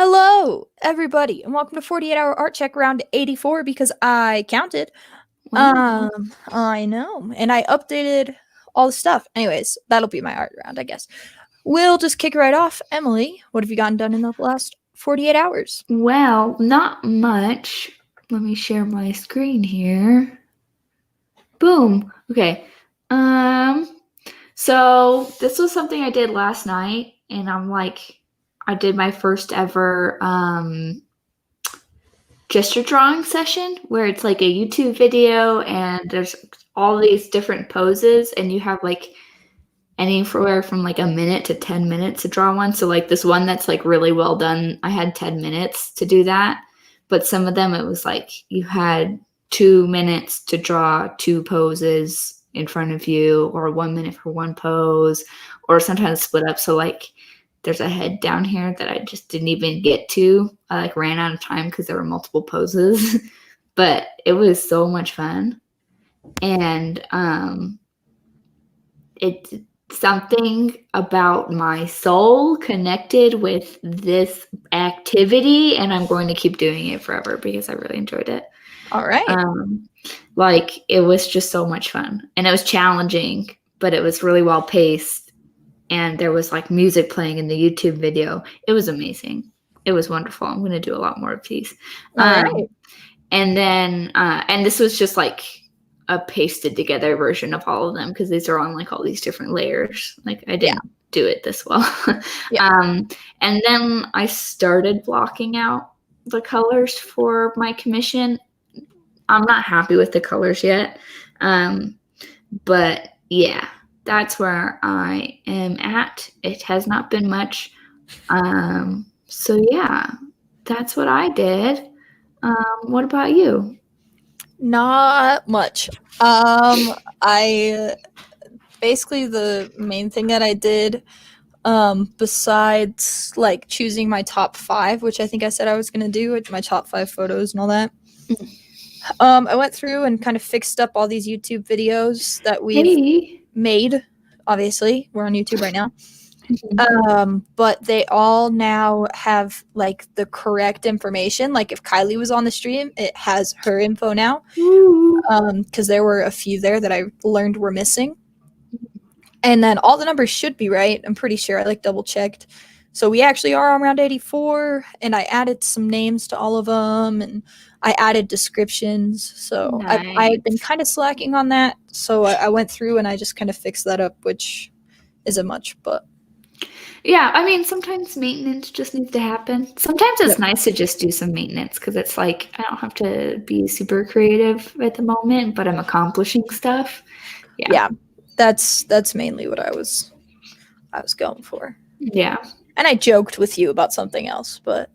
Hello, everybody, and welcome to 48-hour art check round 84 because I counted. Wow. I know, and I updated all the stuff. Anyways, that'll be my art round, I guess. We'll just kick right off. Emily, what have you gotten done in the last 48 hours? Well, not much. Let me share my screen here. Boom. Okay. So this was something I did last night, and I did my first ever gesture drawing session where it's like a YouTube video and there's all these different poses, and you have like anywhere from like a minute to 10 minutes to draw one. So like this one that's like really well done, I had 10 minutes to do that. But some of them it was like you had 2 minutes to draw two poses in front of you, or 1 minute for one pose, or sometimes split up. So like there's a head down here that I just didn't even get to. I like ran out of time because there were multiple poses. But it was so much fun. And it something about my soul connected with this activity, and I'm going to keep doing it forever because I really enjoyed it. All right. Like it was just so much fun, and it was challenging, but it was really well paced, and there was like music playing in the YouTube video. It was amazing. It was wonderful. I'm going to do a lot more of these. All right. And then and this was just like a pasted together version of all of them because these are on like all these different layers. Like I didn't do it this well. And then I started blocking out the colors for my commission. I'm not happy with the colors yet. But yeah, that's where I am at. It has not been much. So yeah, that's what I did. What about you? Not much. I basically the main thing that I did, besides like choosing my top 5, which I think I said I was gonna do, my top 5 photos and all that. I went through and kind of fixed up all these YouTube videos that we've made. Obviously, we're on YouTube right now. But they all now have like the correct information. Like if Kylie was on the stream, it has her info now. Because there were a few there that I learned were missing. And then all the numbers should be right. I'm pretty sure. I like double checked. So we actually are on round 84, and I added some names to all of them, and I added descriptions. So Nice. I had been kind of slacking on that. So I went through and I just kind of fixed that up, which isn't much, but yeah, I mean, sometimes maintenance just needs to happen. Sometimes it's nice to just do some maintenance because it's like I don't have to be super creative at the moment, but I'm accomplishing stuff. Yeah, that's mainly what I was going for. Yeah. And I joked with you about something else, but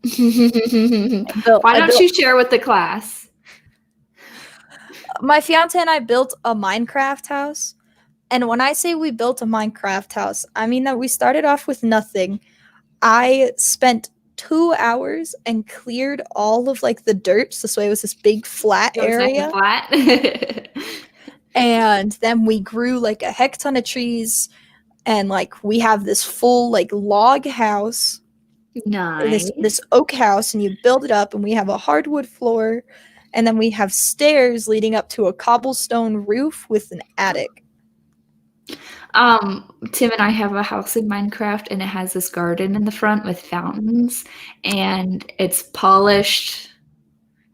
why don't you share with the class? My fiance and I built a Minecraft house. And when I say we built a Minecraft house, I mean that we started off with nothing. I spent 2 hours and cleared all of like the dirt, so it was this big flat area. Flat. And then we grew like a heck ton of trees, and like we have this full like log house. Nice. This oak house, and you build it up, and we have a hardwood floor, and then we have stairs leading up to a cobblestone roof with an attic. Tim and I have a house in Minecraft, and it has this garden in the front with fountains, and it's polished.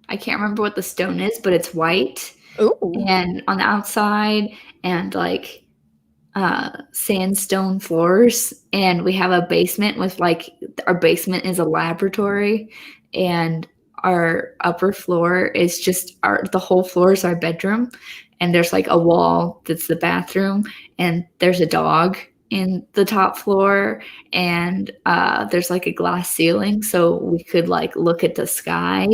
I can't remember what the stone is, but it's white. Ooh. And on the outside, and like sandstone floors, and we have a basement with like our basement is a laboratory, and our upper floor is just the whole floor is our bedroom, and there's like a wall that's the bathroom, and there's a dog in the top floor, and there's like a glass ceiling so we could like look at the sky.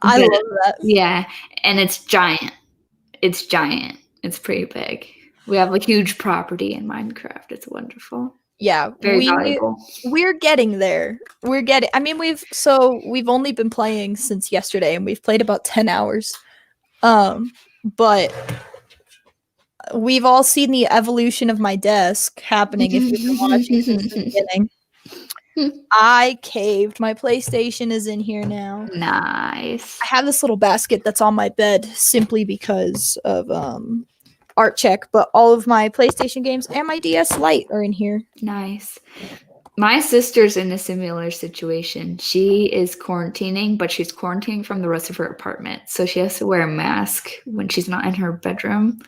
I love that. Yeah, and it's giant. It's pretty big. We have a huge property in Minecraft. It's wonderful. Yeah, very valuable. We're getting there. I mean, we've only been playing since yesterday, and we've played about 10 hours. But we've all seen the evolution of my desk happening if you've been watching since the beginning. I caved. My PlayStation is in here now. Nice. I have this little basket that's on my bed simply because of art check, but all of my PlayStation games and my DS Lite are in here. Nice. My sister's in a similar situation. She is quarantining, but she's quarantining from the rest of her apartment. So she has to wear a mask when she's not in her bedroom.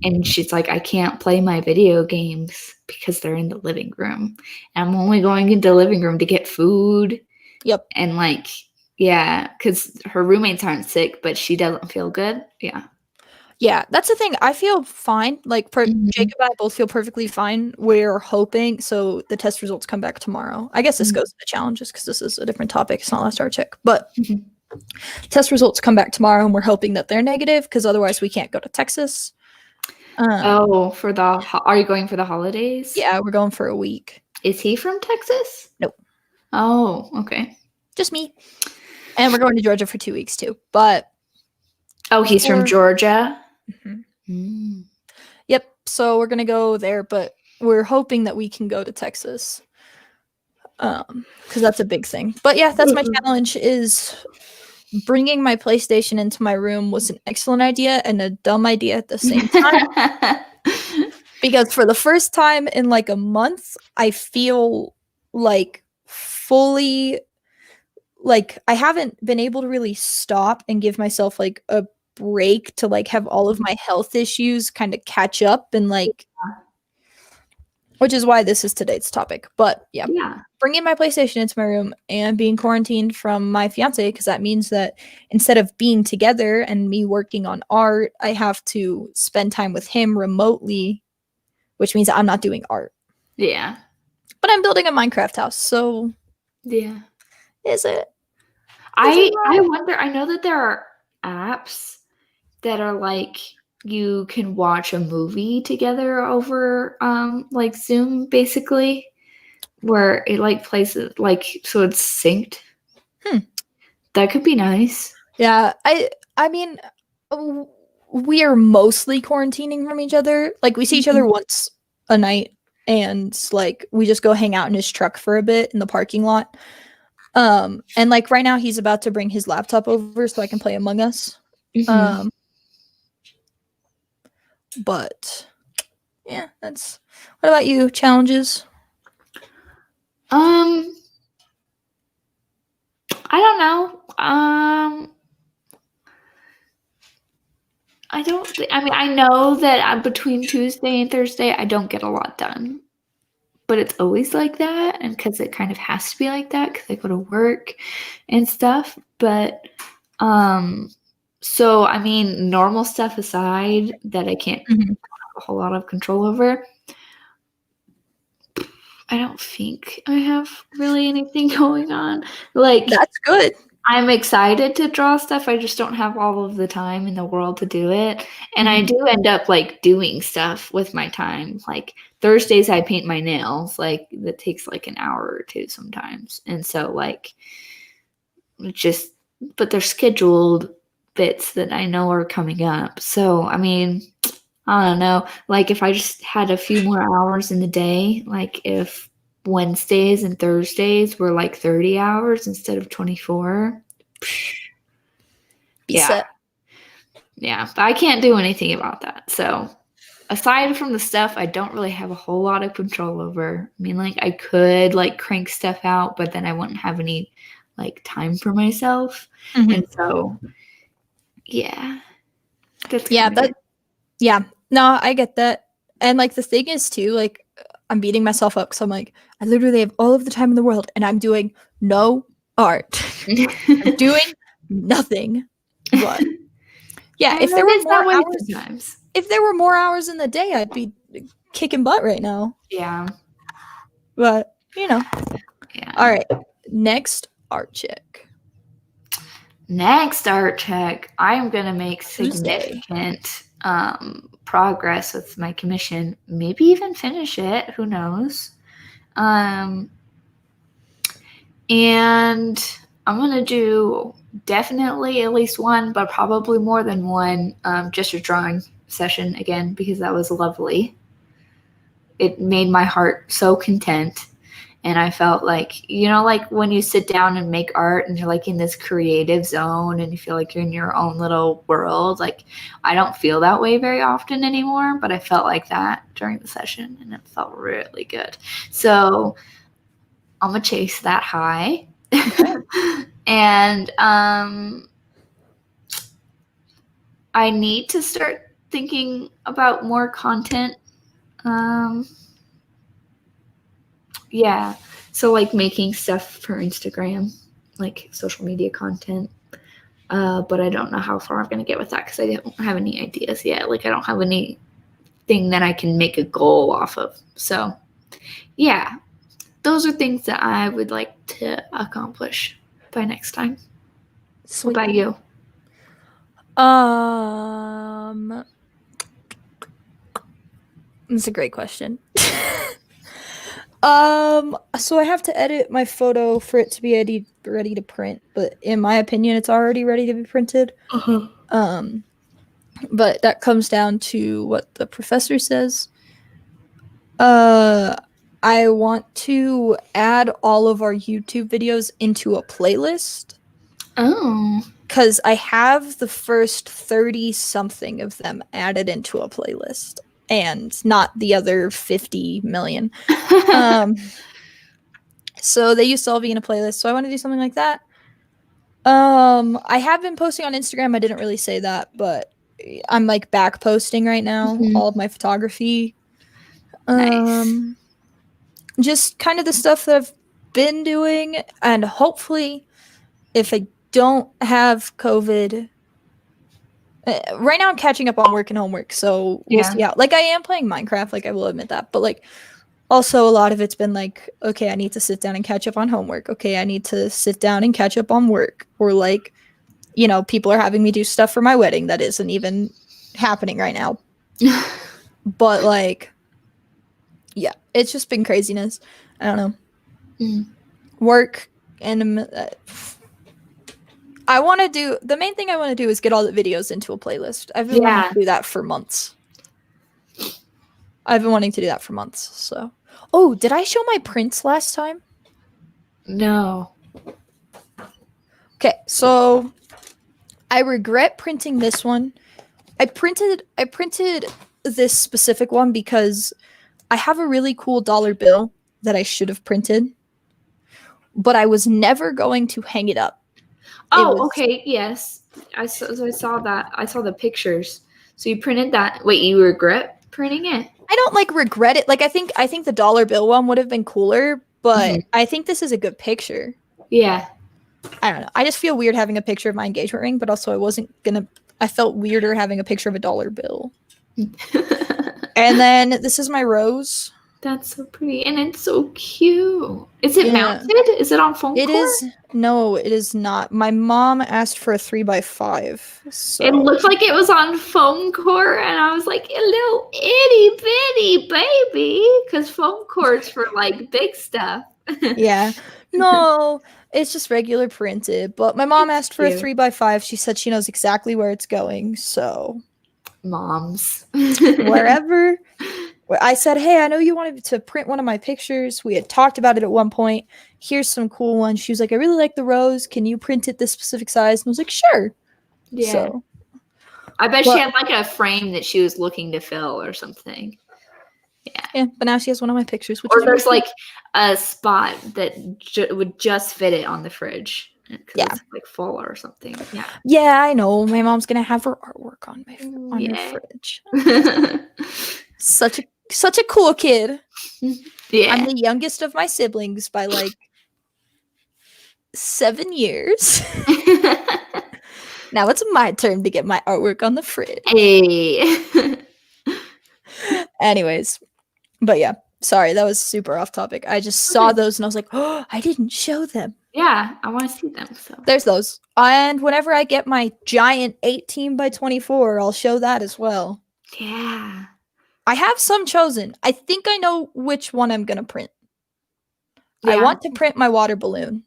And she's like, I can't play my video games because they're in the living room. And I'm only going into the living room to get food. Yep. And like, yeah, because her roommates aren't sick, but she doesn't feel good. Yeah. Yeah, that's the thing. I feel fine. Like, Jacob and I both feel perfectly fine. We're hoping. So the test results come back tomorrow. I guess this goes to the challenges because this is a different topic. It's not last art check. But test results come back tomorrow, and we're hoping that they're negative because otherwise we can't go to Texas. Are you going for the holidays? Yeah, we're going for a week. Is he from Texas? Nope. Oh, okay. Just me. And we're going to Georgia for 2 weeks too. But he's from Georgia. Yep. So we're gonna go there, but we're hoping that we can go to Texas. Because that's a big thing. But yeah, that's my challenge. Is bringing my PlayStation into my room was an excellent idea and a dumb idea at the same time. Because for the first time in like a month, I feel like fully, like I haven't been able to really stop and give myself like a break to like have all of my health issues kind of catch up and like, which is why this is today's topic. But yeah, bringing my PlayStation into my room and being quarantined from my fiance, because that means that instead of being together and me working on art, I have to spend time with him remotely, which means I'm not doing art. Yeah. But I'm building a Minecraft house, so yeah. Is it? I wonder, I know that there are apps that are like you can watch a movie together over like Zoom basically, where it like plays it like so it's synced. That could be nice. Yeah, I mean we are mostly quarantining from each other. Like we see each other once a night and like we just go hang out in his truck for a bit in the parking lot. And like right now he's about to bring his laptop over so I can play Among Us. But yeah, that's what about you? Challenges? I don't know. I know that between Tuesday and Thursday I don't get a lot done. But it's always like that, and because it kind of has to be like that because I go to work and stuff. But so I mean, normal stuff aside that I can't have a whole lot of control over, I don't think I have really anything going on. Like that's good. I'm excited to draw stuff. I just don't have all of the time in the world to do it. And I do end up like doing stuff with my time. Like Thursdays I paint my nails. Like that takes like an hour or two sometimes. And so like but they're scheduled bits that I know are coming up. So I mean, I don't know. Like if I just had a few more hours in the day, like if Wednesdays and Thursdays were like 30 hours instead of 24. Set. Yeah, but I can't do anything about that. So aside from the stuff I don't really have a whole lot of control over. I mean, like I could like crank stuff out, but then I wouldn't have any like time for myself. And so yeah. No, I get that. And like the thing is too, like I'm beating myself up because I'm like, I literally have all of the time in the world and I'm doing no art. I'm doing nothing. But yeah, if there were more hours in the day, I'd be kicking butt right now. Yeah. But yeah. All right. Next art check. I'm gonna make significant progress with my commission, maybe even finish it, who knows. And I'm gonna do definitely at least one, but probably more than one just a drawing session again, because that was lovely. It made my heart so content. And I felt like, you know, like when you sit down and make art and you're like in this creative zone and you feel like you're in your own little world. Like I don't feel that way very often anymore, but I felt like that during the session and it felt really good. So I'm gonna chase that high. And I need to start thinking about more content. Yeah. So like making stuff for Instagram, like social media content. But I don't know how far I'm going to get with that because I don't have any ideas yet. Like I don't have anything that I can make a goal off of. So yeah, those are things that I would like to accomplish by next time. Sweet. What about you? That's a great question. So I have to edit my photo for it to be ready to print, but in my opinion, it's already ready to be printed. But that comes down to what the professor says. I want to add all of our YouTube videos into a playlist. Oh. Because I have the first 30 something of them added into a playlist and not the other 50 million. So they used to all be in a playlist. So I want to do something like that. I have been posting on Instagram. I didn't really say that, but I'm like back posting right now, all of my photography. Nice. Just kind of the stuff that I've been doing, and hopefully if I don't have COVID, right now I'm catching up on work and homework, so we'll see how. Like I am playing Minecraft, like I will admit that, but like also a lot of it's been like, okay, I need to sit down and catch up on homework. Okay, I need to sit down and catch up on work. Or like, you know, people are having me do stuff for my wedding that isn't even happening right now. But like, yeah, it's just been craziness. I don't know. Work and I want to do, the main thing I want to do is get all the videos into a playlist. I've been wanting to do that for months. So. Oh, did I show my prints last time? No. Okay, so I regret printing this one. I printed this specific one because I have a really cool dollar bill that I should have printed, but I was never going to hang it up. Okay, yes. I saw that. I saw the pictures. So you printed that. Wait, you regret printing it? I don't like regret it. Like I think the dollar bill one would have been cooler, but I think this is a good picture. Yeah. I don't know. I just feel weird having a picture of my engagement ring, but also I felt weirder having a picture of a dollar bill. And then this is my rose. That's so pretty. And it's so cute. Is it mounted? Is it on foam core? It is. No, it is not. My mom asked for a 3x5. So. It looked like it was on foam core, and I was like, a little itty bitty baby, because foam core is for like big stuff. Yeah. No, it's just regular printed. But my mom asked for a 3x5. She said she knows exactly where it's going. So. Moms. Wherever. I said, hey, I know you wanted to print one of my pictures. We had talked about it at one point. Here's some cool ones. She was like, I really like the rose. Can you print it this specific size? And I was like, sure. Yeah. So, I bet she had like a frame that she was looking to fill or something. Yeah, but now she has one of my pictures. Or there's like a spot that would just fit it on the fridge. Yeah, it's like full or something. Yeah, I know. My mom's gonna have her artwork on her fridge. Such a cool kid. Yeah, I'm the youngest of my siblings by like 7 years. Now it's my turn to get my artwork on the fridge. Hey. Anyways, but yeah, sorry, that was super off topic. I just saw those and I was like, oh, I didn't show them. Yeah, I want to see them. So there's those. And whenever I get my giant 18x24, I'll show that as well. Yeah. I have some chosen. I think I know which one I'm going to print. Yeah. I want to print my water balloon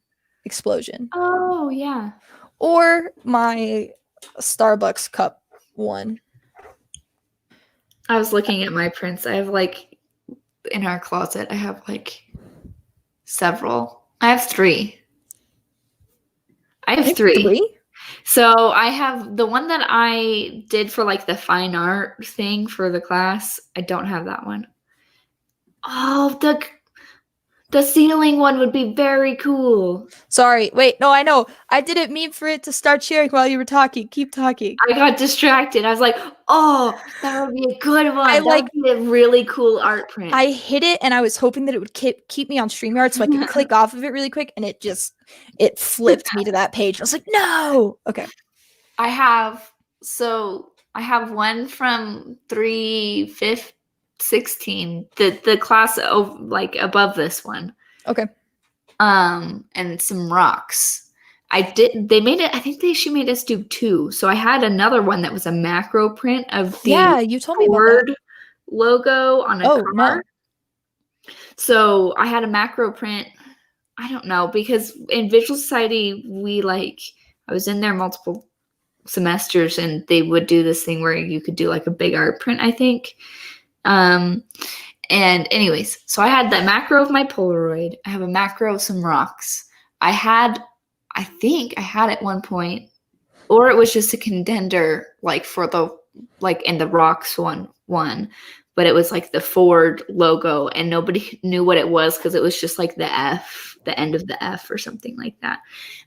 explosion. Oh, yeah. Or my Starbucks cup one. I was looking at my prints. I have like, in our closet, I have like several. I have 3. I have You have 3. 3? So I have the one that I did for like the fine art thing for the class. I don't have that one. Oh, the ceiling one would be very cool. Sorry. Wait, no, I know. I didn't mean for it to start sharing while you were talking. Keep talking. I got distracted. I was like, oh, that would be a good one. That would be a really cool art print. I hit it and I was hoping that it would keep me on StreamYard so I could click off of it really quick, and it flipped me to that page. I was like, no. Okay. I have one from 3/5/16, the class like above this one. Okay. And some rocks. I think she made us do 2. So I had another one that was a macro print of the you told me about that. Logo on a car. No. So I had a macro print. I don't know, because in Visual Society I was in there multiple semesters, and they would do this thing where you could do like a big art print, I think. And anyways, so I had that macro of my Polaroid. I have a macro of some rocks. I think I had at one point, or it was just a contender for the in the rocks one, but it was like the Ford logo, and nobody knew what it was because it was just like the F, the end of the F or something like that.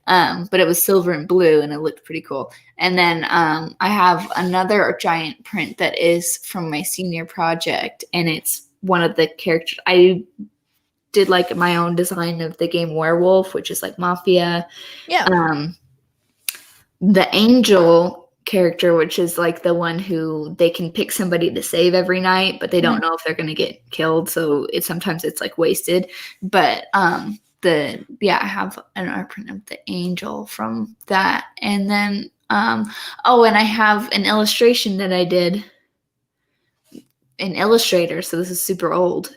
But it was silver and blue, and it looked pretty cool. And then I have another giant print that is from my senior project, and it's one of the characters. I did like my own design of the game Werewolf, which is like Mafia. Yeah. The angel character, which is like the one who they can pick somebody to save every night, but they don't know if they're going to get killed. So sometimes it's like wasted. But I have an art print of the angel from that. And then, and I have an illustration that I did in Illustrator. So this is super old.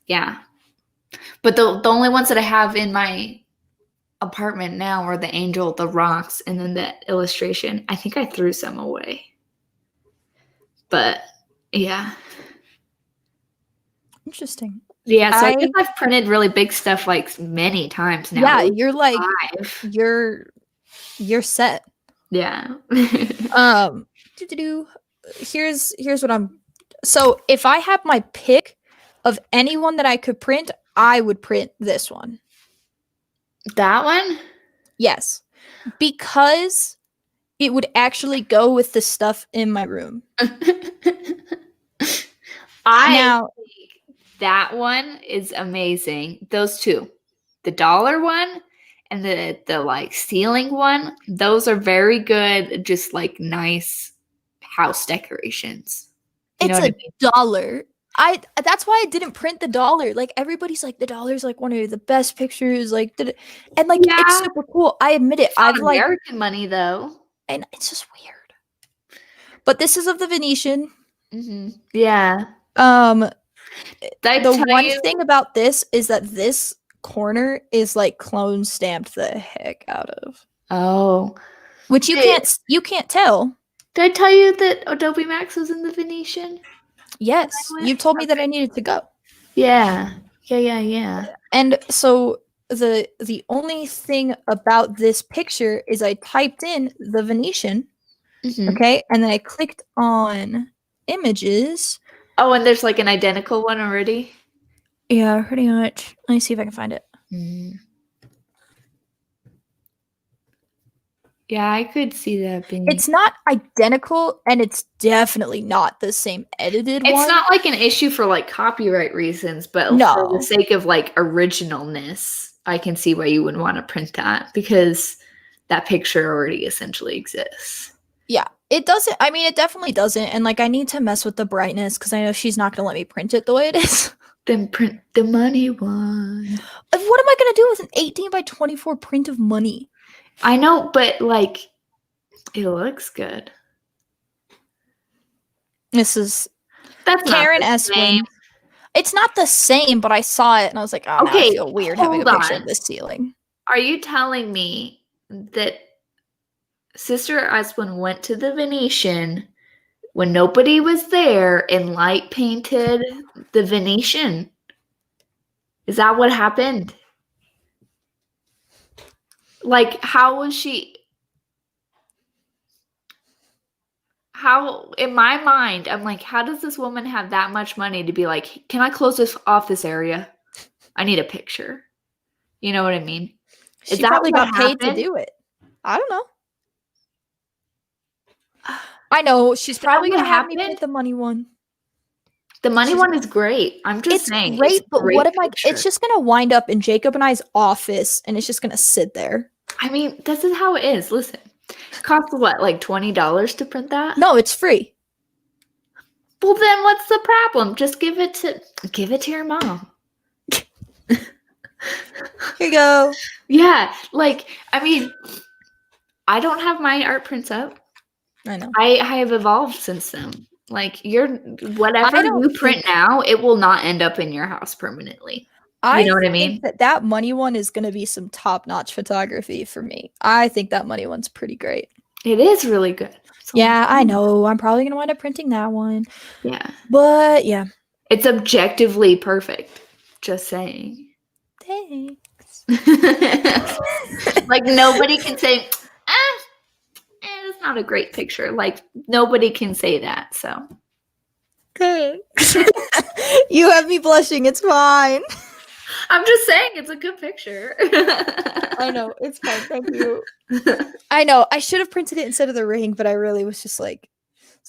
Yeah. But the only ones that I have in my apartment now are the angel, the rocks, and then the illustration. I think I threw some away. But yeah. Interesting. Yeah, so I guess I've printed really big stuff like many times now. Yeah, you're like 5. You're set. Yeah. Here's what so if I have my pick of anyone that I could print, I would print this one. That one? Yes. Because it would actually go with the stuff in my room. That one is amazing. Those 2. The dollar one and the like ceiling one, those are very good, just like nice house decorations. It's a dollar. That's why I didn't print the dollar. Like, everybody's like, the dollar's like one of the best pictures, like, and like it's super cool. I admit it. I've like American money though, and it's just weird. But this is of the Venetian. Mm-hmm. Yeah. The one thing about this is that this corner is like clone stamped the heck out of. Oh, which you can't tell. Did I tell you that Adobe Max was in the Venetian? Yes, you told me that I needed to go. Yeah. And so the only thing about this picture is I typed in the Venetian, okay, and then I clicked on images. Oh, and there's like an identical one already? Yeah, pretty much. Let me see if I can find it. Yeah, I could see that being. It's not identical, and it's definitely not the same edited one. It's not like an issue for like copyright reasons, but for the sake of like originalness, I can see why you would want to print that, because that picture already essentially exists. Yeah, it doesn't. I mean, it definitely doesn't. And like, I need to mess with the brightness because I know she's not going to let me print it the way it is. Then print the money one. What am I going to do with an 18 by 24 print of money? I know, but like, it looks good. That's Karen Eswin. It's not the same, but I saw it and I was like, oh, okay, I feel weird having a picture of this ceiling. Are you telling me that Sister Eswin went to the Venetian when nobody was there and light painted the Venetian? Is that what happened? Like, how was she? How, in my mind, I'm like, how does this woman have that much money to be like, can I close this off this area? I need a picture. You know what I mean? She probably got paid to do it. I don't know. I know. She's probably going to have me print the money one. The money one is great. I'm just saying. It's great, but what am I? It's just going to wind up in Jacob and I's office, and it's just going to sit there. I mean, this is how it is. Listen, it costs what, like $20 to print that? No, it's free. Well, then what's the problem? Just give it to your mom. Here you go. Yeah, like, I mean, I don't have my art prints up. I know. I have evolved since then. Like, whatever you print now, it will not end up in your house permanently. You know what I mean? That money one is going to be some top-notch photography for me. I think that money one's pretty great. It is really good. Yeah, I know. I'm probably going to wind up printing that one. Yeah. But, yeah. It's objectively perfect. Just saying. Thanks. Like, nobody can say, it's not a great picture. Like, nobody can say that, so. Thanks. You have me blushing. It's fine. I'm just saying it's a good picture. I know. It's fine. Thank you. I know. I should have printed it instead of the ring, but I really was just like,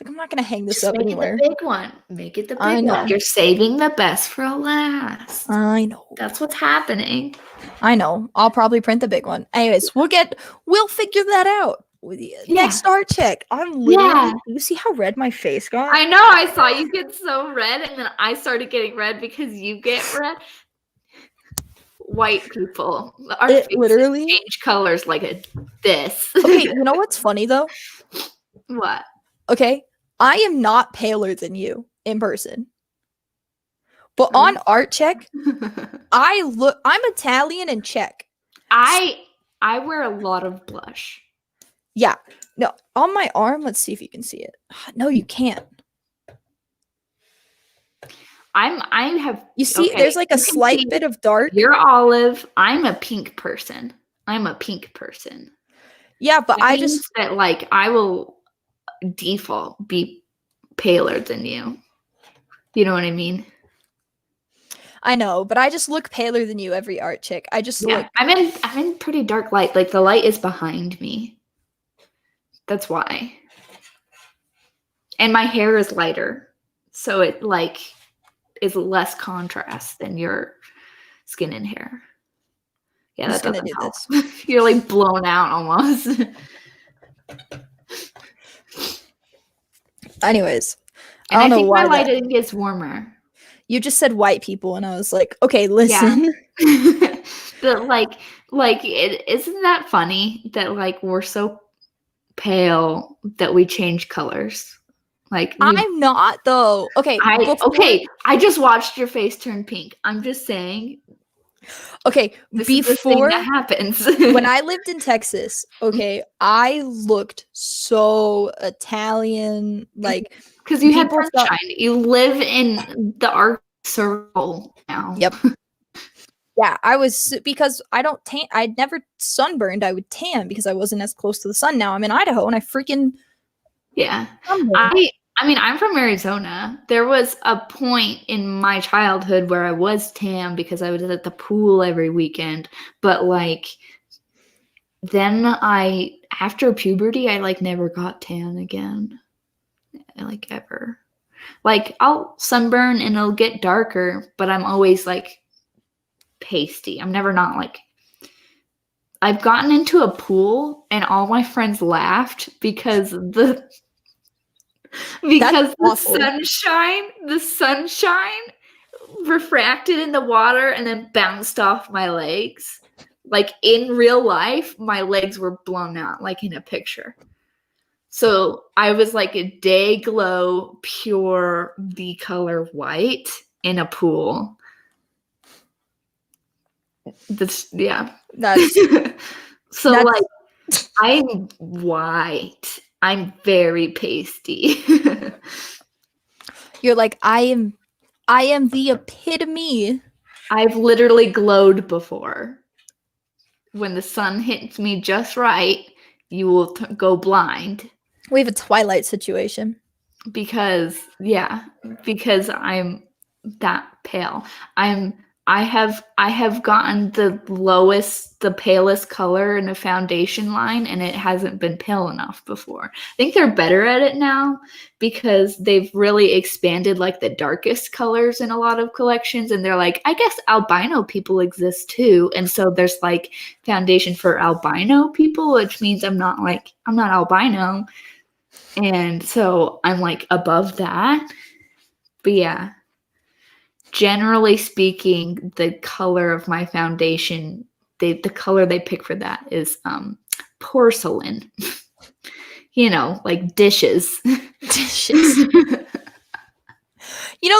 I'm not going to hang this up anywhere. Make it the big one. Make it the big one. You're saving the best for last. I know. That's what's happening. I know. I'll probably print the big one. Anyways, we'll figure that out. Next art check. I'm literally. You see how red my face got? I know. I saw you get so red, and then I started getting red because you get red. White people, our faces literally change colors like this. Okay, you know what's funny though? What? Okay, I am not paler than you in person, but on art check, I'm Italian and Czech. I wear a lot of blush. Yeah, no, on my arm. Let's see if you can see it. No, you can't. You see, there's like a slight bit of dark. You're olive. I'm a pink person. Yeah, but I will default be paler than you. You know what I mean? I know, but I just look paler than you every art check. I just look. I'm in pretty dark light. Like the light is behind me. That's why. And my hair is lighter, so it like is less contrast than your skin and hair. Yeah, that's gonna do this. You're like blown out almost. Anyways, and I think my lighting gets warmer. You just said white people, and I was like, okay, listen. Yeah. But isn't that funny that like we're so pale that we change colors? Like I'm not though. Okay. I just watched your face turn pink. I'm just saying. Okay, before that happens. When I lived in Texas, okay, I looked so Italian, like because you had sunshine. You live in the art circle now. Yep. Yeah, I was because I don't tan. I'd never sunburned. I would tan because I wasn't as close to the sun. Now I'm in Idaho and I freaking I mean, I'm from Arizona. There was a point in my childhood where I was tan because I was at the pool every weekend. But like, then after puberty, I like never got tan again. Like ever. Like I'll sunburn and it'll get darker, but I'm always like pasty. I'm never not like. I've gotten into a pool and all my friends laughed because the sunshine refracted in the water and then bounced off my legs. Like in real life, my legs were blown out like in a picture. So I was like a day glow, pure the color white in a pool. That's so like I'm white. I'm very pasty. You're like, I am the epitome I've literally glowed before. When the sun hits me just right, you will go blind. We have a Twilight situation. Because I'm that pale. I have gotten the palest color in a foundation line, and it hasn't been pale enough before. I think they're better at it now because they've really expanded like the darkest colors in a lot of collections, and they're like, I guess albino people exist too. And so there's like foundation for albino people, which means I'm not albino. And so I'm like above that. But yeah, generally speaking, the color of my foundation, the color they pick for that is porcelain. Like dishes. Dishes.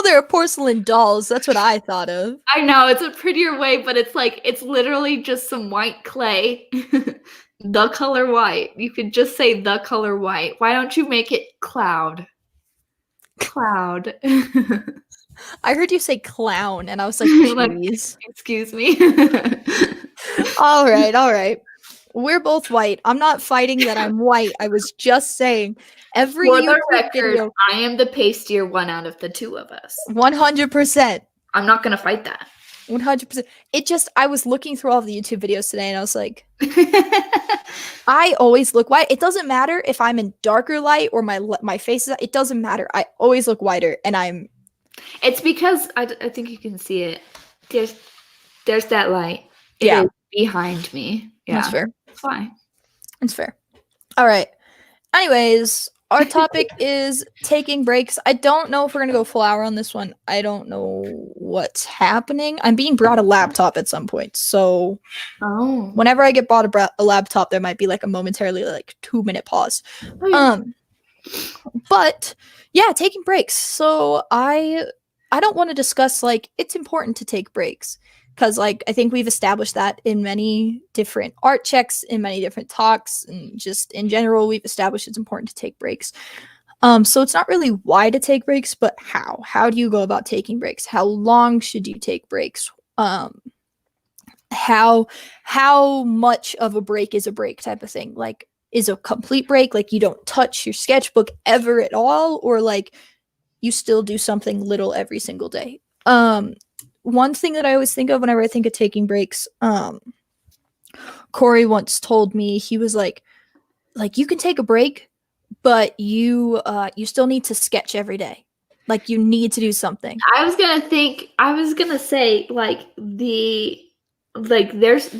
There are porcelain dolls. That's what I thought of. I know, it's a prettier way, but it's literally just some white clay. The color white. You could just say the color white. Why don't you make it cloud? Cloud. I heard you say clown, and I was like, jeez. Excuse me. All right. We're both white. I'm not fighting that I'm white. I was just saying every For the YouTube record, video, I am the pastier one out of the two of us. 100%. I'm not going to fight that. 100%. I was looking through all of the YouTube videos today, and I was like, I always look white. It doesn't matter if I'm in darker light or my face is. It doesn't matter. I always look whiter, and It's because I think you can see it. There's that light. It is behind me. Yeah, that's fair. That's fine. It's fair. All right. Anyways, our topic is taking breaks. I don't know if we're gonna go full hour on this one. I don't know what's happening. I'm being brought a laptop at some point, so whenever I get bought a laptop, there might be like a momentarily like 2-minute pause. But yeah, taking breaks. So I don't want to discuss like it's important to take breaks because like I think we've established that in many different art checks, in many different talks, and just in general we've established it's important to take breaks. So it's not really why to take breaks, but how. How do you go about taking breaks? How long should you take breaks? How much of a break is a break type of thing? Like, is a complete break like you don't touch your sketchbook ever at all, or like you still do something little every single day? One thing that I always think of whenever I think of taking breaks, Corey once told me, he was like you can take a break, but you still need to sketch every day. Like you need to do something. I was gonna say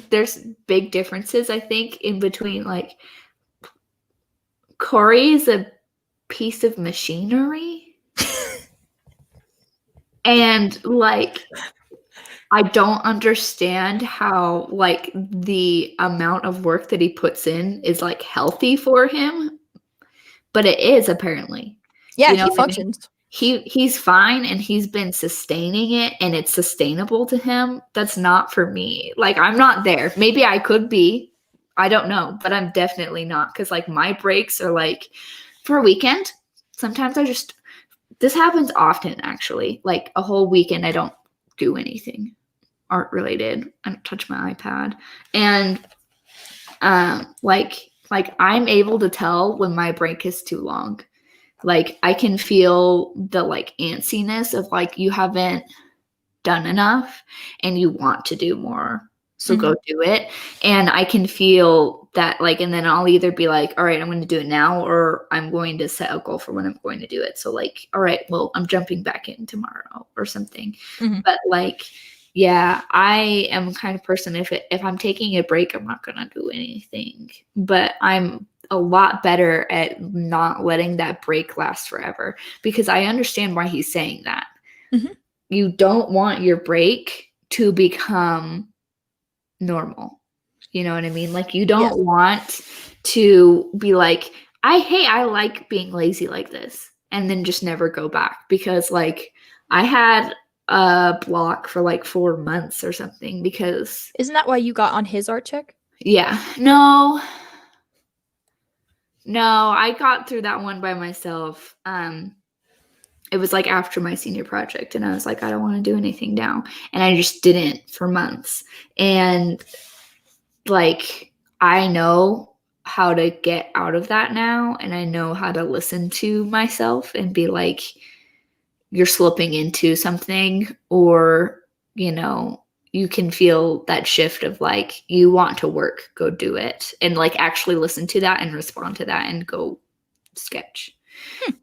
there's big differences I think in between like Corey is a piece of machinery. And like I don't understand how like the amount of work that he puts in is like healthy for him, but it is apparently. Yeah, he functions. He's fine and he's been sustaining it and it's sustainable to him. That's not for me. Like I'm not there. Maybe I could be. I don't know, but I'm definitely not because like my breaks are like for a weekend. Sometimes this happens often actually. Like a whole weekend I don't do anything art related. I don't touch my iPad. And like I'm able to tell when my break is too long. Like I can feel the like antsiness of like you haven't done enough and you want to do more. So go do it. And I can feel that like, and then I'll either be like, all right, I'm going to do it now, or I'm going to set a goal for when I'm going to do it. So like, all right, well, I'm jumping back in tomorrow or something. But like, yeah, I am the kind of person, if I'm taking a break, I'm not going to do anything, but I'm a lot better at not letting that break last forever because I understand why he's saying that. You don't want your break to become normal. You know what I mean? Like you don't want to be like, I like being lazy like this and then just never go back because like I had a block for like 4 months or something because. Isn't that why you got on his art check? Yeah. No, I got through that one by myself. it was like after my senior project, and I was like, I don't want to do anything now. And I just didn't for months. And like, I know how to get out of that now, and I know how to listen to myself and be like, you're slipping into something, or, you know, you can feel that shift of like, you want to work, go do it, and like actually listen to that and respond to that and go sketch.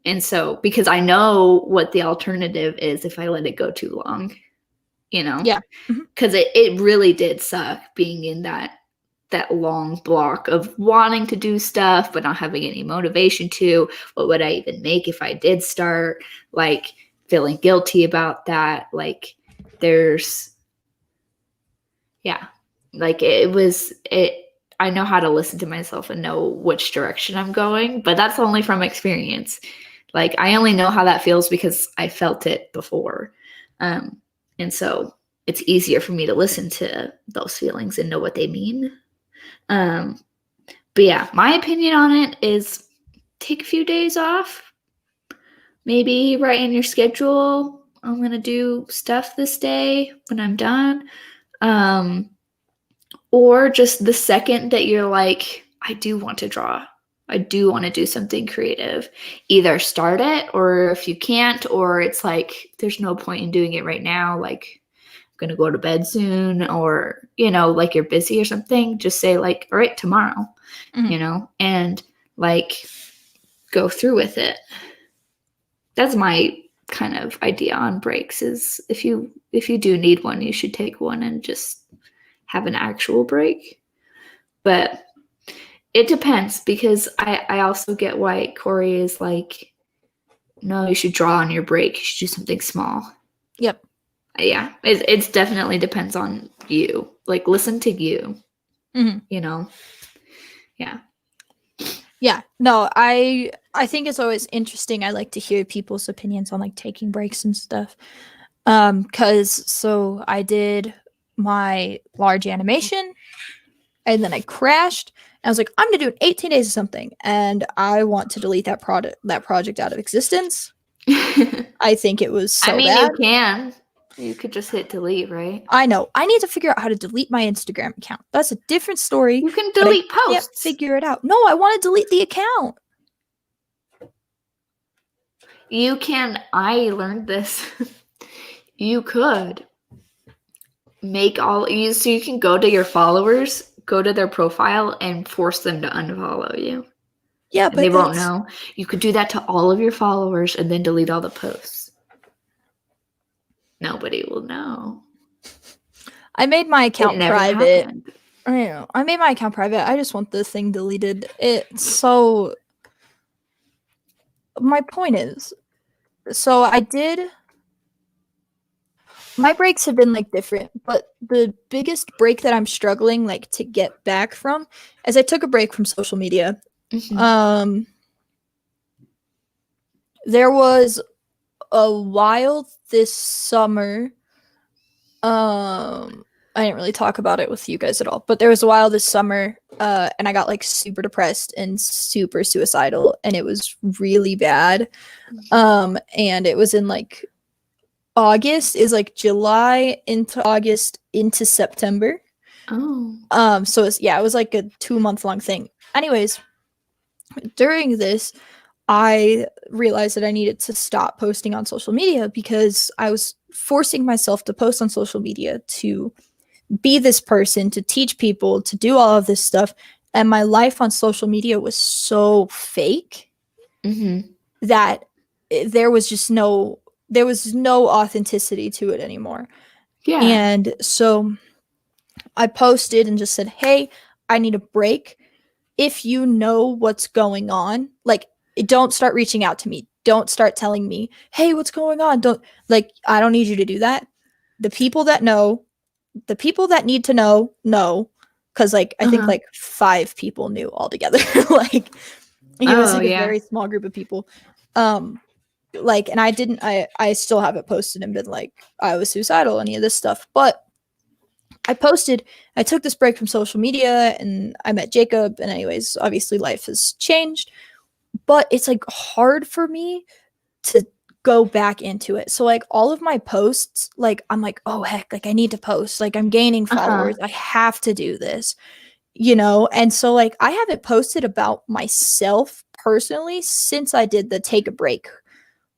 And so, because I know what the alternative is if I let it go too long, you know? Yeah. Because it really did suck being in that long block of wanting to do stuff but not having any motivation to. What would I even make if I did start? Like, feeling guilty about that. Like, there's, yeah, like I know how to listen to myself and know which direction I'm going, but that's only from experience. Like, I only know how that feels because I felt it before. And so it's easier for me to listen to those feelings and know what they mean. But yeah, my opinion on it is take a few days off. Maybe write in your schedule, I'm going to do stuff this day when I'm done. Or just the second that you're like, I do want to draw, I do want to do something creative, either start it, or if you can't, or it's like, there's no point in doing it right now, like, I'm going to go to bed soon, or, you know, like you're busy or something, just say like, all right, tomorrow, you know, and like go through with it. That's my kind of idea on breaks, is if you do need one, you should take one and just have an actual break. But it depends, because I also get why Corey is like, no, you should draw on your break, you should do something small. Yep. Yeah, it's definitely depends on you. Like, listen to you. You know. Yeah, no, I think it's always interesting. I like to hear people's opinions on like taking breaks and stuff. Cause so I did my large animation and then I crashed. And I was like, I'm gonna do 18 days of something, and I want to delete that project out of existence. I think it was so bad. You can. You could just hit delete, right? I know. I need to figure out how to delete my Instagram account. That's a different story. You can delete posts. I can't figure it out. No, I want to delete the account. You can. I learned this. You could make so you can go to your followers, go to their profile, and force them to unfollow you. Yeah, but they won't know. You could do that to all of your followers and then delete all the posts. Nobody will know. I made my account private. Happened. I made my account private. I just want the thing deleted. So my point is, so I did. My breaks have been like different, but the biggest break that I'm struggling like to get back from is I took a break from social media. There was a while this summer. I didn't really talk about it with you guys at all, but there was a while this summer, and I got like super depressed and super suicidal, and it was really bad. And it was in like August, is like July into August into September. So it was like a 2-month long thing. Anyways, during this, I realized that I needed to stop posting on social media because I was forcing myself to post on social media to be this person, to teach people, to do all of this stuff. And my life on social media was so fake that there was no authenticity to it anymore. Yeah. And so I posted and just said, hey, I need a break. If you know what's going on, like, don't start reaching out to me. Don't start telling me, hey, what's going on? I don't need you to do that. The people that know, the people that need to know. Because like, I think like 5 people knew altogether. Like, it was like a very small group of people. Like, and I still haven't posted and been like, I was suicidal, any of this stuff. But I posted, I took this break from social media and I met Jacob. And anyways, obviously life has changed. But it's like hard for me to go back into it. So like all of my posts, like I'm like, oh heck, like I need to post. Like I'm gaining followers. I have to do this. And so like I haven't posted about myself personally since I did the take a break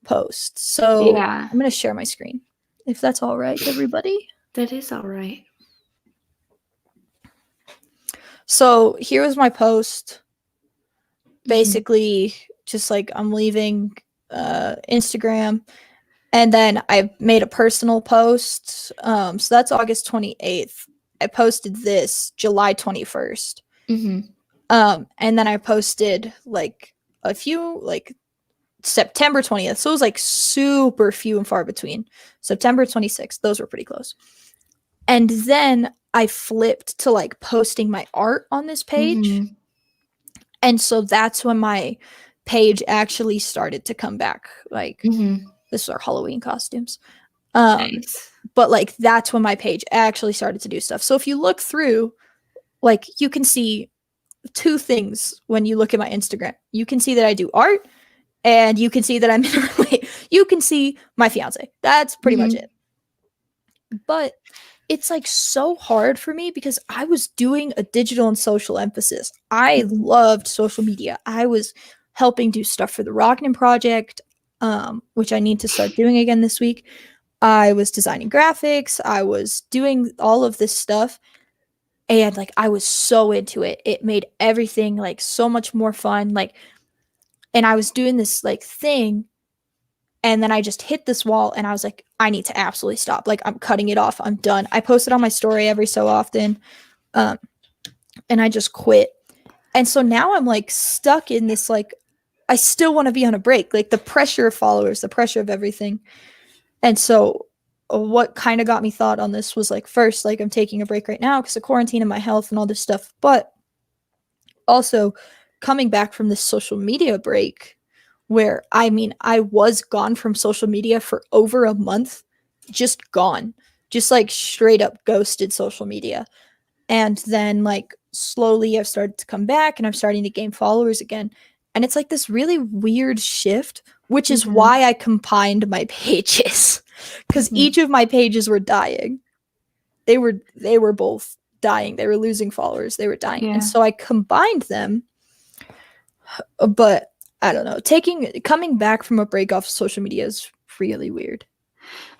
post. So Yeah. I'm going to share my screen if that's all right, everybody. That is all right. So here was my post. Basically, just like I'm leaving Instagram, and then I made a personal post. So that's August 28th. I posted this July 21st. And then I posted like a few, like September 20th. So it was like super few and far between. September 26th. Those were pretty close. And then I flipped to like posting my art on this page. And so that's when my page actually started to come back. Like, this is our Halloween costumes. Nice. But like, that's when my page actually started to do stuff. So if you look through, like, you can see two things when you look at my Instagram. You can see that I do art, and you can see that I'm in a relationship. You can see my fiance. That's pretty much it. But it's like so hard for me because I was doing a digital and social emphasis. I loved social media. I was helping do stuff for the Rognan Project, which I need to start doing again this week. I was designing graphics. I was doing all of this stuff. And like I was so into it. It made everything like so much more fun. Like, and I was doing this like thing, and then I just hit this wall, and I was like, I need to absolutely stop. Like, I'm cutting it off. I'm done. I post it on my story every so often. And I just quit. And so now I'm like stuck in this, like, I still want to be on a break. Like the pressure of followers, the pressure of everything. And so what kind of got me thought on this was like, first, like I'm taking a break right now because of quarantine and my health and all this stuff. But also coming back from this social media break, where I mean, I was gone from social media for over a month, just gone, just like straight up ghosted social media. And then like slowly I've started to come back, and I'm starting to gain followers again. And it's like this really weird shift, which is why I combined my pages, because each of my pages were dying. They were both dying. They were losing followers. They were dying. Yeah. And so I combined them. But I don't know. Coming back from a break off social media is really weird.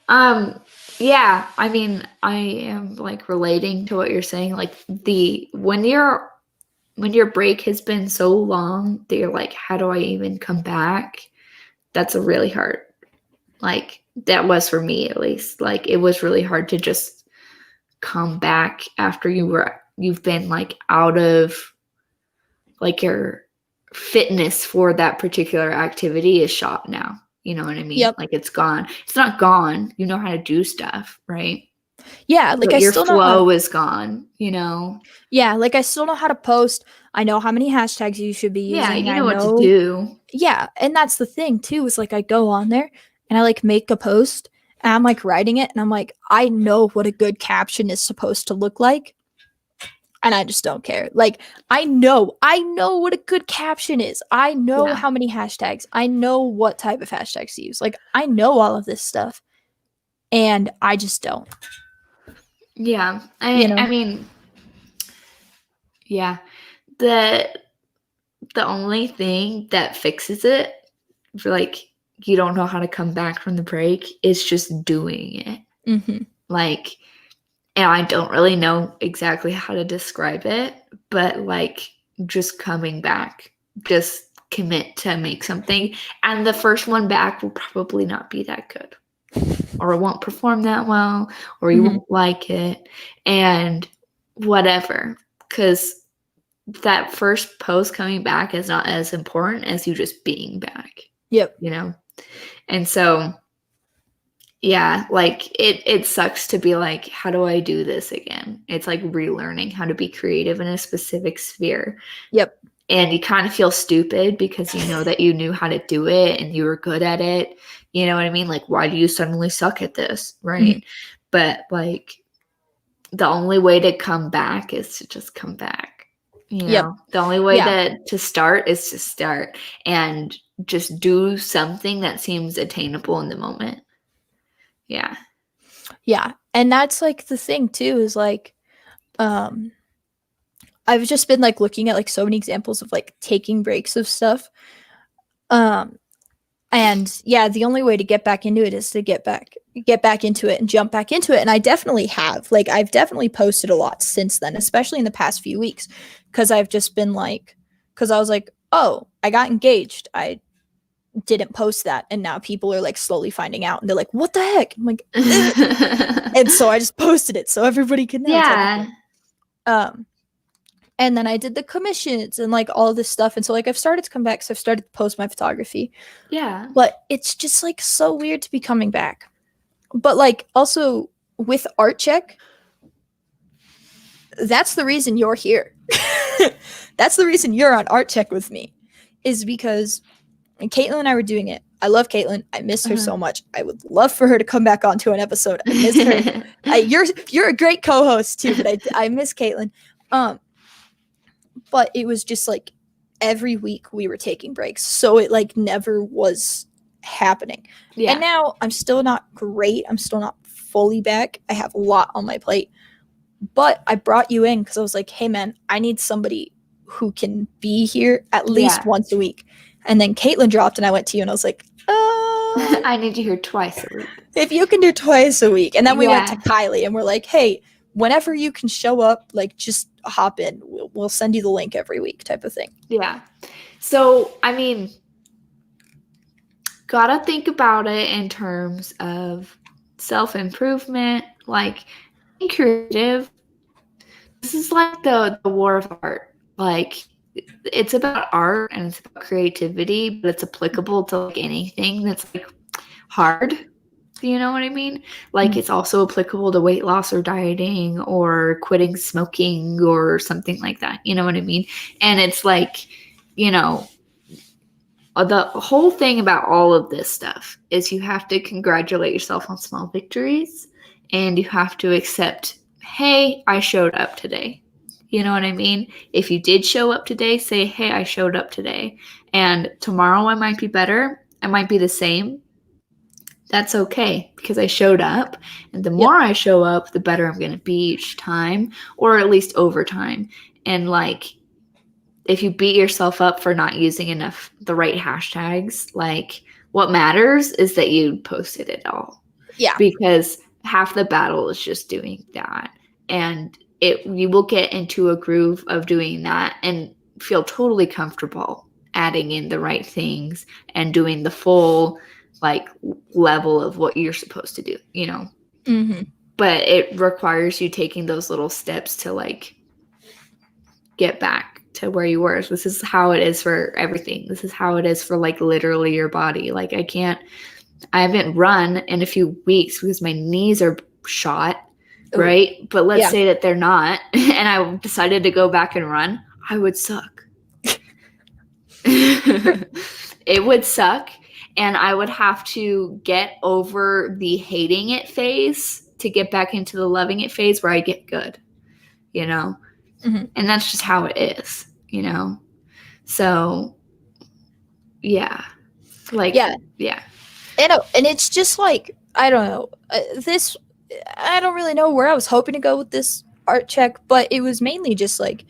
Yeah, I mean, I am like relating to what you're saying. Like when your break has been so long that you're like, how do I even come back? That's a really hard. Like that was for me at least. Like it was really hard to just come back after you've been like out of like your fitness for that particular activity is shot now. You know what I mean? Yep. Like it's gone. It's not gone. You know how to do stuff, right? Yeah, like but your flow is gone, you know? Yeah, like I still know how to post. I know how many hashtags you should be using. Yeah, you know what to do. Yeah, and that's the thing too, is like I go on there and I like make a post and I'm like writing it and I'm like, I know what a good caption is supposed to look like. And I just don't care. Like I know what a good caption is. I know how many hashtags. I know what type of hashtags to use. Like I know all of this stuff. And I just don't. Yeah. I mean, yeah. The only thing that fixes it, for like you don't know how to come back from the break, is just doing it. Like, and I don't really know exactly how to describe it, but like just coming back, just commit to make something. And the first one back will probably not be that good, or it won't perform that well, or you won't like it, and whatever. Because that first post coming back is not as important as you just being back. Yep. You know? And so yeah, like it sucks to be like, how do I do this again? It's like relearning how to be creative in a specific sphere. Yep. And you kind of feel stupid because you know that you knew how to do it and you were good at it. You know what I mean? Like, why do you suddenly suck at this? Right. But like the only way to come back is to just come back. You know, the only way to start is to start. And just do something that seems attainable in the moment. Yeah. Yeah. And that's like the thing too, is like, I've just been like looking at like so many examples of like taking breaks of stuff. And yeah, the only way to get back into it is to get back into it and jump back into it. And I definitely have. Like, I've definitely posted a lot since then, especially in the past few weeks, because I've just been like, because I was like, oh, I got engaged. I didn't post that, and now people are like slowly finding out, and they're like, what the heck? I'm like, and so I just posted it so everybody can know. Yeah. And then I did the commissions and like all this stuff. And so like I've started to come back. So I've started to post my photography. Yeah. But it's just like so weird to be coming back. But like also with Art Check, that's the reason you're here. That's the reason you're on Art Check with me, is because Caitlin and I were doing it. I love Caitlin. I miss her so much. I would love for her to come back onto an episode. I miss her. You're a great co-host too, but I miss Caitlin. But it was just like every week we were taking breaks, so it like never was happening. Yeah. And now I'm still not great. I'm still not fully back. I have a lot on my plate. But I brought you in because I was like, hey man, I need somebody who can be here at least once a week. And then Caitlin dropped and I went to you and I was like, I need you here twice a week. If you can do twice a week. And then we went to Kylie and we're like, hey, whenever you can show up, like just hop in. We'll send you the link every week type of thing. Yeah. So, I mean, gotta think about it in terms of self-improvement, like being creative. This is like the war of art. Like, it's about art and it's about creativity, but it's applicable to like anything that's like hard. You know what I mean? Like, it's also applicable to weight loss or dieting or quitting smoking or something like that. You know what I mean? And it's like, you know, the whole thing about all of this stuff is you have to congratulate yourself on small victories, and you have to accept, hey, I showed up today. You know what I mean? If you did show up today, say, hey, I showed up today. And tomorrow I might be better. I might be the same. That's okay, because I showed up. And the more I show up, the better I'm going to be each time, or at least over time. And like, if you beat yourself up for not using the right hashtags, like, what matters is that you posted it all. Yeah. Because half the battle is just doing that. And you will get into a groove of doing that and feel totally comfortable adding in the right things and doing the full like level of what you're supposed to do, you know? Mm-hmm. But it requires you taking those little steps to like get back to where you were. So this is how it is for everything. This is how it is for like literally your body. Like, I haven't run in a few weeks because my knees are shot. Ooh. Right? But let's say that they're not, and I decided to go back and run, I would suck. It would suck, and I would have to get over the hating it phase to get back into the loving it phase where I get good, you know? Mm-hmm. And that's just how it is, you know? So, yeah. Like, yeah. And it's just like, I don't know, I don't really know where I was hoping to go with this Art Check, but it was mainly just like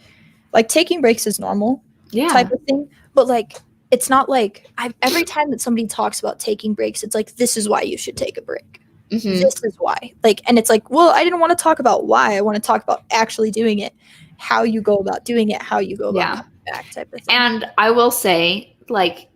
taking breaks is normal type of thing. But like, it's not like every time that somebody talks about taking breaks, it's like, this is why you should take a break. Mm-hmm. This is why. Like, and it's like, well, I didn't want to talk about why. I want to talk about actually doing it, how you go about doing it, how you go about coming back type of thing. And I will say, like,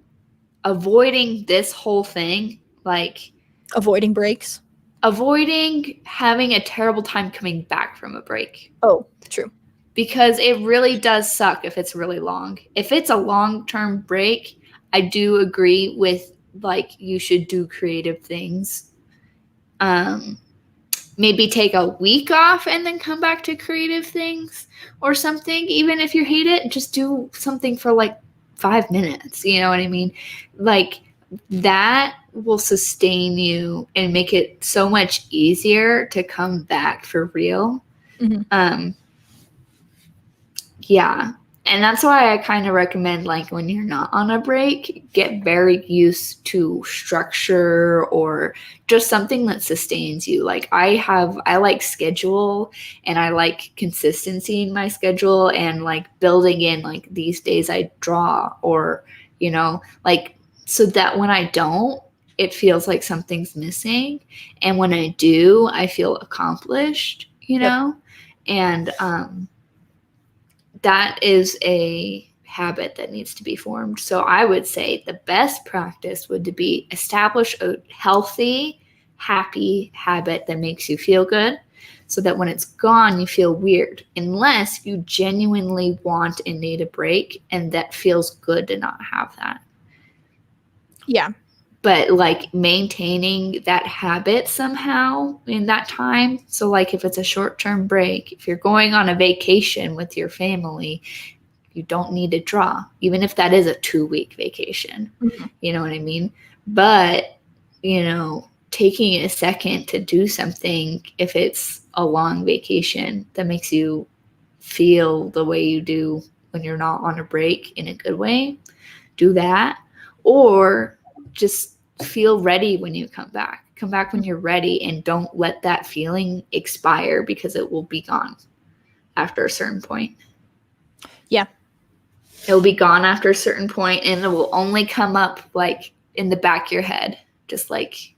avoiding this whole thing, like avoiding breaks. Avoiding having a terrible time coming back from a break. Oh, true. Because it really does suck if it's really long. If it's a long-term break, I do agree with, like, you should do creative things. Maybe take a week off and then come back to creative things or something. Even if you hate it, just do something for, like, 5 minutes. You know what I mean? Like, that will sustain you and make it so much easier to come back for real. Mm-hmm. Yeah. And that's why I kind of recommend, like, when you're not on a break, get very used to structure or just something that sustains you. Like, I like schedule, and I like consistency in my schedule, and like building in, like, these days I draw, or, you know, like, so that when I don't, it feels like something's missing. And when I do, I feel accomplished, you know? And that is a habit that needs to be formed. So I would say the best practice would be establish a healthy, happy habit that makes you feel good, so that when it's gone, you feel weird, unless you genuinely want and need a break, and that feels good to not have that. Yeah. But like maintaining that habit somehow in that time. So like if it's a short-term break, if you're going on a vacation with your family, you don't need to draw, even if that is a 2-week vacation. Mm-hmm. You know what I mean? But, you know, taking a second to do something, if it's a long vacation that makes you feel the way you do when you're not on a break in a good way, do that. Or just feel ready when you come back. Come back when you're ready, and don't let that feeling expire, because it will be gone after a certain point. Yeah. It will be gone after a certain point, and it will only come up like in the back of your head, just like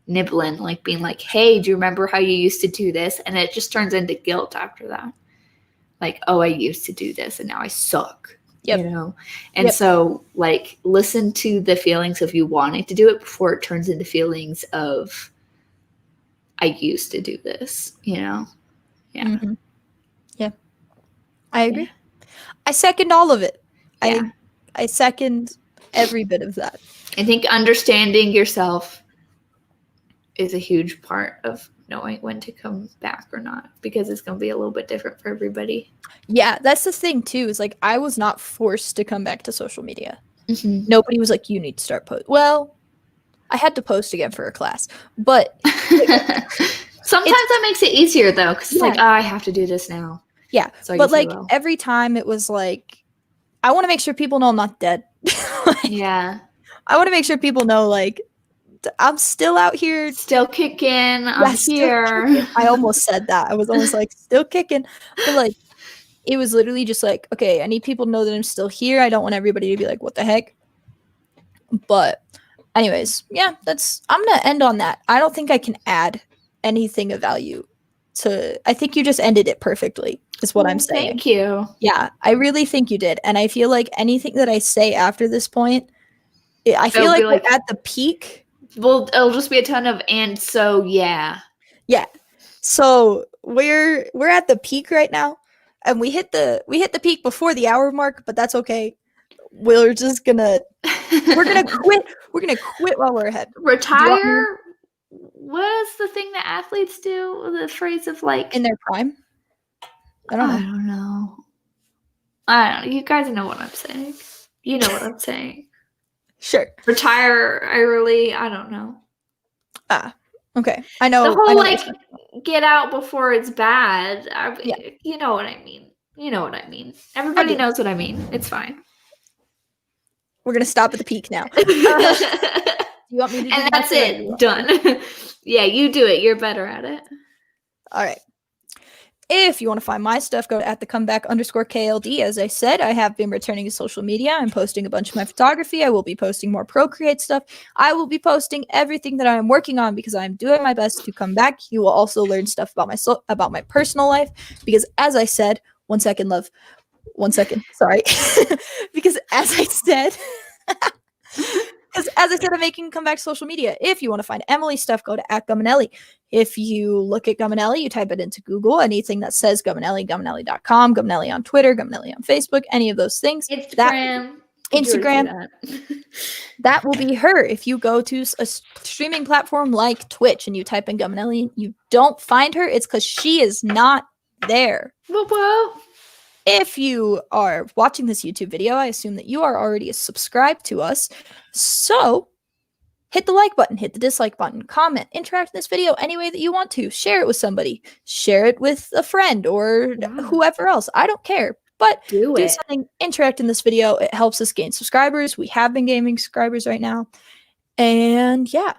nibbling, like being like, hey, do you remember how you used to do this? And it just turns into guilt after that. Like, oh, I used to do this and now I suck. Yep. You know? And so like listen to the feelings of you wanting to do it before it turns into feelings of I used to do this, you know? Yeah. Mm-hmm. Yeah. I agree. Yeah. I second all of it. Yeah. I second every bit of that. I think understanding yourself is a huge part of knowing when to come back or not, because it's going to be a little bit different for everybody. Yeah, that's the thing too, is like I was not forced to come back to social media. Mm-hmm. Nobody was like, you need to start post. Well, I had to post again for a class, but sometimes that makes it easier though, because it's like, oh, I have to do this now. Yeah, so but like every time it was like, I want to make sure people know I'm not dead. Like, yeah, I want to make sure people know like I'm still out here, still kicking. I'm here. Kicking. I almost said that. I was almost like still kicking, but like it was literally just like, okay, I need people to know that I'm still here. I don't want everybody to be like, what the heck? But anyways, yeah, I'm gonna end on that. I don't think I can add anything of value to. I think you just ended it perfectly. Is what I'm saying. Thank you. Yeah, I really think you did, and I feel like anything that I say after this point, I feel like we're at the peak. Well, it'll just be a ton of and so yeah. Yeah. So we're at the peak right now, and we hit the peak before the hour mark, but that's okay. We're just gonna quit. We're gonna quit while we're ahead. Retire. What is the thing that athletes do? The phrase of like in their prime. I don't know. I don't know. You guys know what I'm saying. You know what I'm saying. Sure. Retire early. I don't know. Okay. I know. The whole like get out before it's bad. Yeah. You know what I mean. You know what I mean. Everybody knows what I mean. It's fine. We're gonna stop at the peak now. You want me to do and that's it. Done. Yeah, you do it. You're better at it. All right. If you want to find my stuff, go to @thecomeback_KLD. As I said, I have been returning to social media. I'm posting a bunch of my photography. I will be posting more Procreate stuff. I will be posting everything that I am working on because I'm doing my best to come back. You will also learn stuff about my personal life because, as I said, 1 second, love. 1 second. Sorry. Because as I said, I'm making comeback social media. If you want to find Emily's stuff, go to @Gumminelli. If you look at Gumminelli, you type it into Google. Anything that says Gumminelli, Gumminelli.com, Gumminelli on Twitter, Gumminelli on Facebook, any of those things. Instagram. That will be her. If you go to a streaming platform like Twitch and you type in Gumminelli, you don't find her. It's because she is not there. Whoa. If you are watching this YouTube video, I assume that you are already subscribed to us. So hit the like button, hit the dislike button, comment, interact in this video any way that you want to. Share it with somebody. Share it with a friend or whoever else. I don't care. But Do it. something, interact in this video. It helps us gain subscribers. We have been gaining subscribers right now. And yeah.